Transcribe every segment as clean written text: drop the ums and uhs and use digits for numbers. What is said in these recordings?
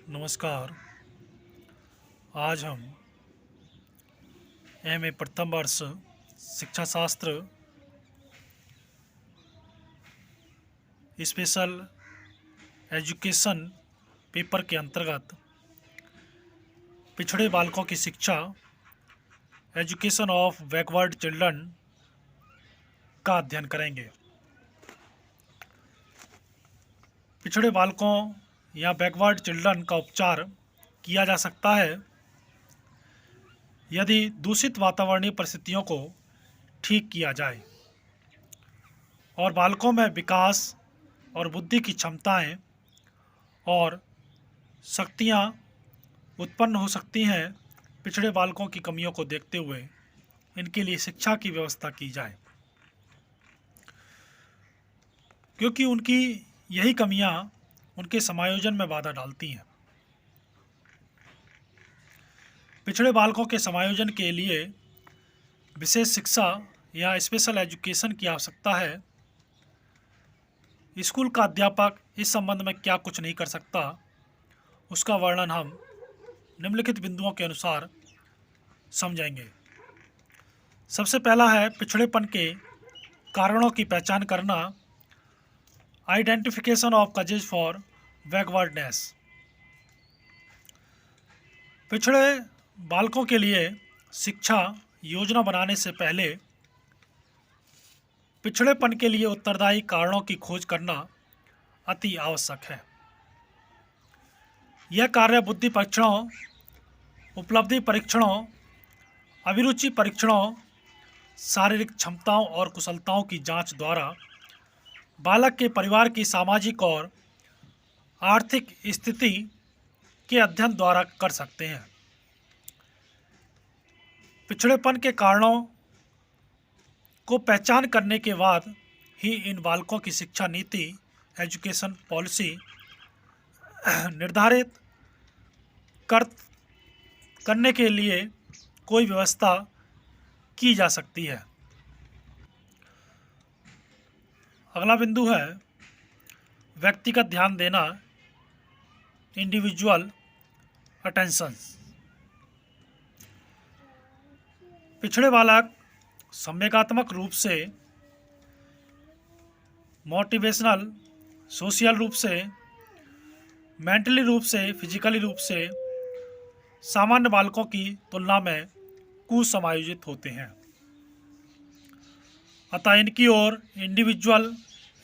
नमस्कार। आज हम एमए प्रथम वर्ष शिक्षा शास्त्र स्पेशल एजुकेशन पेपर के अंतर्गत पिछड़े बालकों की शिक्षा एजुकेशन ऑफ बैकवर्ड चिल्ड्रन का अध्ययन करेंगे। पिछड़े बालकों या बैकवर्ड चिल्ड्रन का उपचार किया जा सकता है यदि दूषित वातावरणीय परिस्थितियों को ठीक किया जाए और बालकों में विकास और बुद्धि की क्षमताएं और शक्तियां उत्पन्न हो सकती हैं। पिछड़े बालकों की कमियों को देखते हुए इनके लिए शिक्षा की व्यवस्था की जाए, क्योंकि उनकी यही कमियां उनके समायोजन में बाधा डालती हैं। पिछड़े बालकों के समायोजन के लिए विशेष शिक्षा या स्पेशल एजुकेशन की आवश्यकता है। स्कूल का अध्यापक इस संबंध में क्या कुछ नहीं कर सकता, उसका वर्णन हम निम्नलिखित बिंदुओं के अनुसार समझेंगे। सबसे पहला है पिछड़ेपन के कारणों की पहचान करना, identification of causes for backwardness. पिछड़े बालकों के लिए शिक्षा योजना बनाने से पहले पिछड़ेपन के लिए उत्तरदायी कारणों की खोज करना अति आवश्यक है। यह कार्य बुद्धि परीक्षणों, उपलब्धि परीक्षणों, अभिरुचि परीक्षणों, शारीरिक क्षमताओं और कुशलताओं की जांच द्वारा बालक के परिवार की सामाजिक और आर्थिक स्थिति के अध्ययन द्वारा कर सकते हैं। पिछड़ेपन के कारणों को पहचान करने के बाद ही इन बालकों की शिक्षा नीति, एजुकेशन पॉलिसी निर्धारित करने के लिए कोई व्यवस्था की जा सकती है। अगला बिंदु है व्यक्तिगत ध्यान देना, इंडिविजुअल अटेंशन। पिछड़े बालक संवेगात्मक रूप से, मोटिवेशनल, सोशल रूप से, मेंटली रूप से, फिजिकली रूप से सामान्य बालकों की तुलना में कुसमायोजित होते हैं। अतः इनकी ओर इंडिविजुअल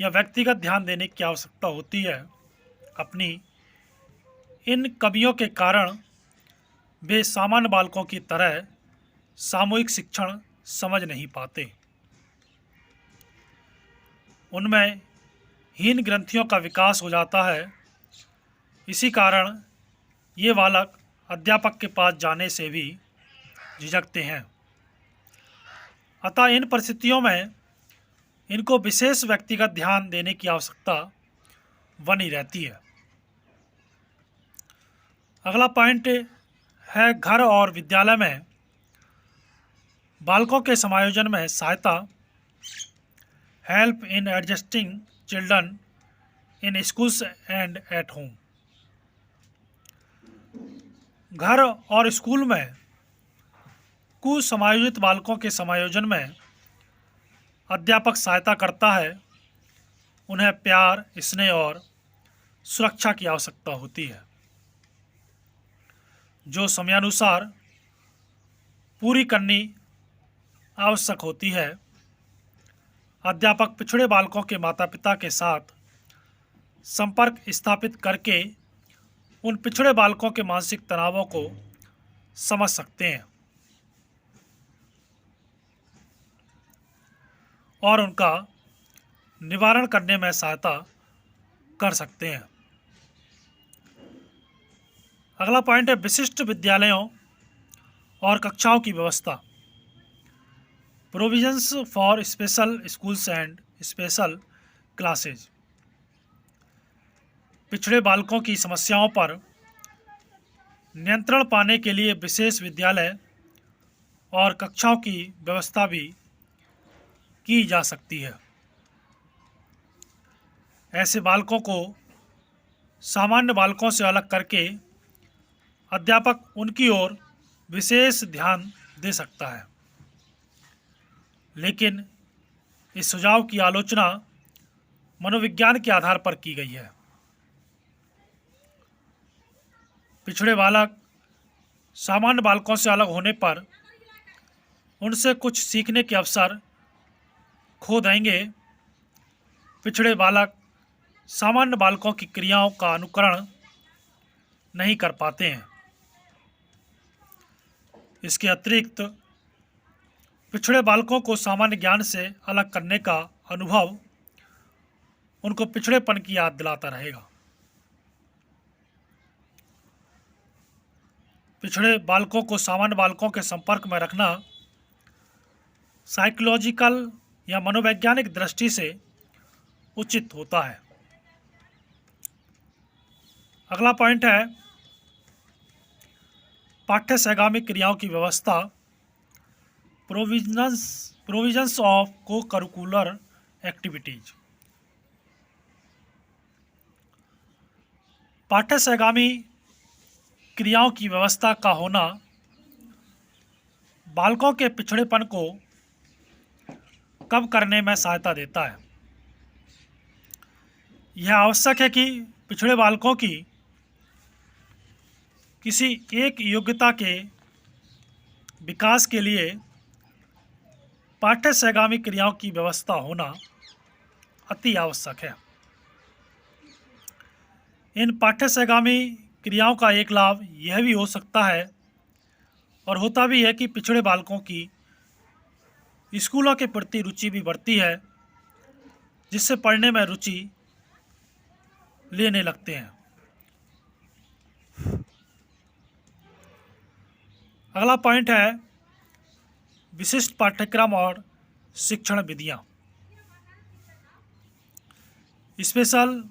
या व्यक्तिगत ध्यान देने की आवश्यकता होती है। अपनी इन कमियों के कारण वे सामान्य बालकों की तरह सामूहिक शिक्षण समझ नहीं पाते। उनमें हीन ग्रंथियों का विकास हो जाता है। इसी कारण ये बालक अध्यापक के पास जाने से भी झिझकते हैं। अतः इन परिस्थितियों में इनको विशेष व्यक्तिगत ध्यान देने की आवश्यकता बनी रहती है। अगला पॉइंट है घर और विद्यालय में बालकों के समायोजन में सहायता, help in adjusting children in schools and at home. घर और स्कूल में कुसमायोजित बालकों के समायोजन में अध्यापक सहायता करता है। उन्हें प्यार, स्नेह और सुरक्षा की आवश्यकता होती है, जो समयानुसार पूरी करनी आवश्यक होती है। अध्यापक पिछड़े बालकों के माता पिता के साथ संपर्क स्थापित करके उन पिछड़े बालकों के मानसिक तनावों को समझ सकते हैं और उनका निवारण करने में सहायता कर सकते हैं। अगला पॉइंट है विशिष्ट विद्यालयों और कक्षाओं की व्यवस्था, provisions for special schools and special classes. पिछड़े बालकों की समस्याओं पर नियंत्रण पाने के लिए विशेष विद्यालय और कक्षाओं की व्यवस्था भी की जा सकती है। ऐसे बालकों को सामान्य बालकों से अलग करके अध्यापक उनकी ओर विशेष ध्यान दे सकता है। लेकिन इस सुझाव की आलोचना मनोविज्ञान के आधार पर की गई है। पिछड़े बालक सामान्य बालकों से अलग होने पर उनसे कुछ सीखने के अवसर खो देंगे। पिछड़े बालक सामान्य बालकों की क्रियाओं का अनुकरण नहीं कर पाते हैं। इसके अतिरिक्त पिछड़े बालकों को सामान्य ज्ञान से अलग करने का अनुभव उनको पिछड़ेपन की याद दिलाता रहेगा। पिछड़े बालकों को सामान्य बालकों के संपर्क में रखना साइकोलॉजिकल या मनोवैज्ञानिक दृष्टि से उचित होता है। अगला पॉइंट है पाठ्य सहगामी क्रियाओं की व्यवस्था, प्रोविजंस ऑफ को करिकुलर एक्टिविटीज। पाठ्य सहगामी क्रियाओं की व्यवस्था का होना बालकों के पिछड़ेपन को कम करने में सहायता देता है। यह आवश्यक है कि पिछड़े बालकों की किसी एक योग्यता के विकास के लिए पाठ्य सहगामी क्रियाओं की व्यवस्था होना अति आवश्यक है। इन पाठ्य सहगामी क्रियाओं का एक लाभ यह भी हो सकता है और होता भी है कि पिछड़े बालकों की स्कूलों के प्रति रुचि भी बढ़ती है, जिससे पढ़ने में रुचि लेने लगते हैं। अगला पॉइंट है विशिष्ट पाठ्यक्रम और शिक्षण विधियाँ, special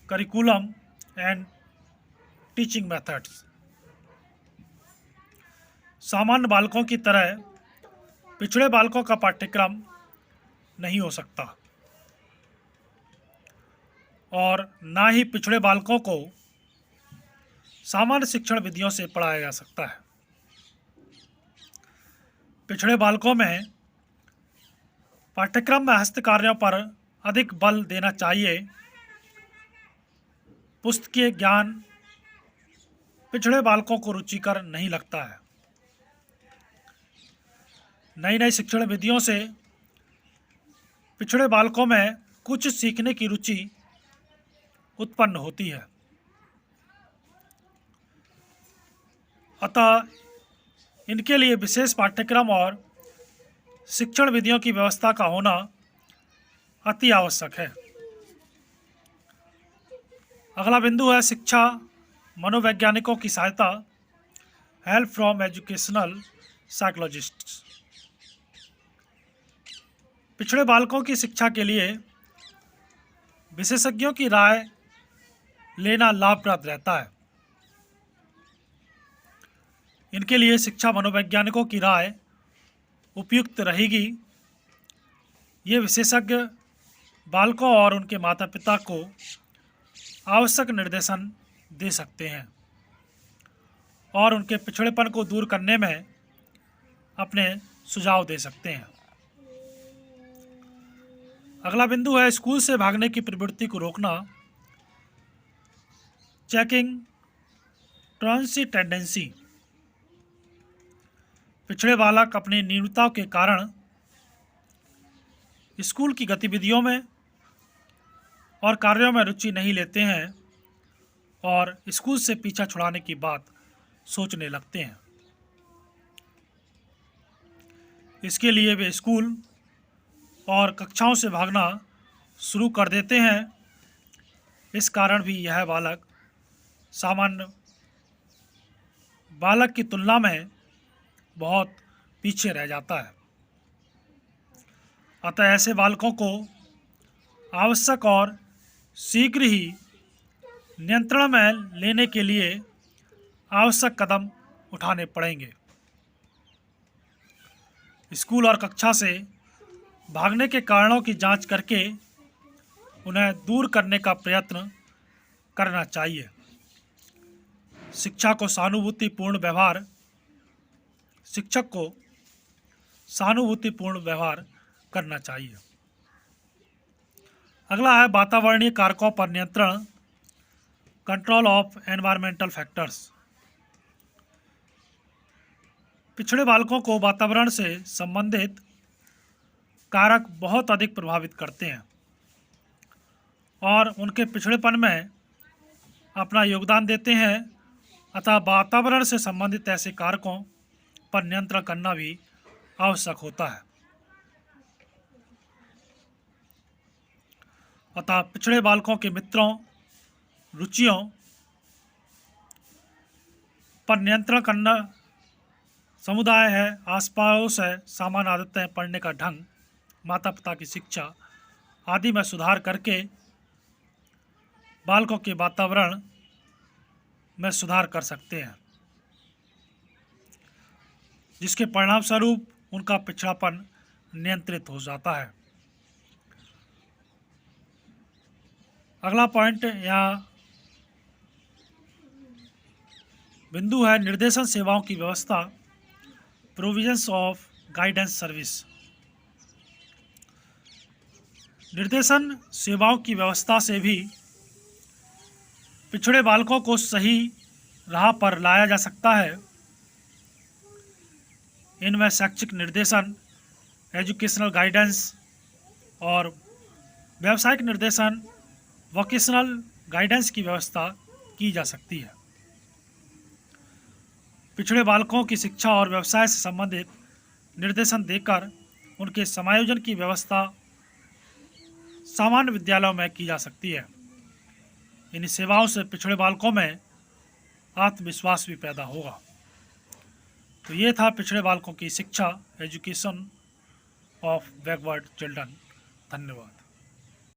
curriculum and teaching methods. सामान्य बालकों की तरह पिछड़े बालकों का पाठ्यक्रम नहीं हो सकता और ना ही पिछड़े बालकों को सामान्य शिक्षण विधियों से पढ़ाया जा सकता है। पिछड़े बालकों में पाठ्यक्रम में हस्तकार्यों पर अधिक बल देना चाहिए। पुस्तकीय ज्ञान पिछड़े बालकों को रुचिकर नहीं लगता है। नई नई शिक्षण विधियों से पिछड़े बालकों में कुछ सीखने की रुचि उत्पन्न होती है। अतः इनके लिए विशेष पाठ्यक्रम और शिक्षण विधियों की व्यवस्था का होना अति आवश्यक है। अगला बिंदु है शिक्षा मनोवैज्ञानिकों की सहायता, हेल्प फ्रॉम एजुकेशनल साइकोलॉजिस्ट्स। पिछड़े बालकों की शिक्षा के लिए विशेषज्ञों की राय लेना लाभप्रद रहता है। इनके लिए शिक्षा मनोवैज्ञानिकों की राय उपयुक्त रहेगी। ये विशेषज्ञ बालकों और उनके माता पिता को आवश्यक निर्देशन दे सकते हैं और उनके पिछड़ेपन को दूर करने में अपने सुझाव दे सकते हैं। अगला बिंदु है स्कूल से भागने की प्रवृत्ति को रोकना, चेकिंग ट्रांसी टेंडेंसी। पिछड़े बालक अपनी न्यूनताओं के कारण स्कूल की गतिविधियों में और कार्यों में रुचि नहीं लेते हैं और स्कूल से पीछा छुड़ाने की बात सोचने लगते हैं। इसके लिए वे स्कूल और कक्षाओं से भागना शुरू कर देते हैं। इस कारण भी यह बालक सामान्य बालक की तुलना में बहुत पीछे रह जाता है। अतः ऐसे बालकों को आवश्यक और शीघ्र ही नियंत्रण में लेने के लिए आवश्यक कदम उठाने पड़ेंगे। स्कूल और कक्षा से भागने के कारणों की जांच करके उन्हें दूर करने का प्रयत्न करना चाहिए। शिक्षक को सहानुभूतिपूर्ण व्यवहार करना चाहिए। अगला है वातावरणीय कारकों पर नियंत्रण, कंट्रोल ऑफ एनवायरमेंटल फैक्टर्स। पिछड़े बालकों को वातावरण से संबंधित कारक बहुत अधिक प्रभावित करते हैं और उनके पिछड़ेपन में अपना योगदान देते हैं, अतः वातावरण से संबंधित ऐसे कारकों पर नियंत्रण करना भी आवश्यक होता है। अतः पिछड़े बालकों के मित्रों, रुचियों पर नियंत्रण करना, समुदाय है, आसपास है, सामान्य आदतें, पढ़ने का ढंग, माता पिता की शिक्षा आदि में सुधार करके बालकों के वातावरण में सुधार कर सकते हैं, जिसके परिणाम स्वरूप उनका पिछड़ापन नियंत्रित हो जाता है। अगला पॉइंट या बिंदु है निर्देशन सेवाओं की व्यवस्था, प्रोविजंस ऑफ गाइडेंस सर्विस। निर्देशन सेवाओं की व्यवस्था से भी पिछड़े बालकों को सही राह पर लाया जा सकता है। इनमें शैक्षिक निर्देशन, एजुकेशनल गाइडेंस और व्यावसायिक निर्देशन, वोकेशनल गाइडेंस की व्यवस्था की जा सकती है। पिछड़े बालकों की शिक्षा और व्यवसाय से संबंधित निर्देशन देकर उनके समायोजन की व्यवस्था सामान्य विद्यालयों में की जा सकती है। इन सेवाओं से पिछड़े बालकों में आत्मविश्वास भी पैदा होगा। तो ये था पिछड़े बालकों की शिक्षा, एजुकेशन ऑफ बैकवर्ड चिल्ड्रन। धन्यवाद।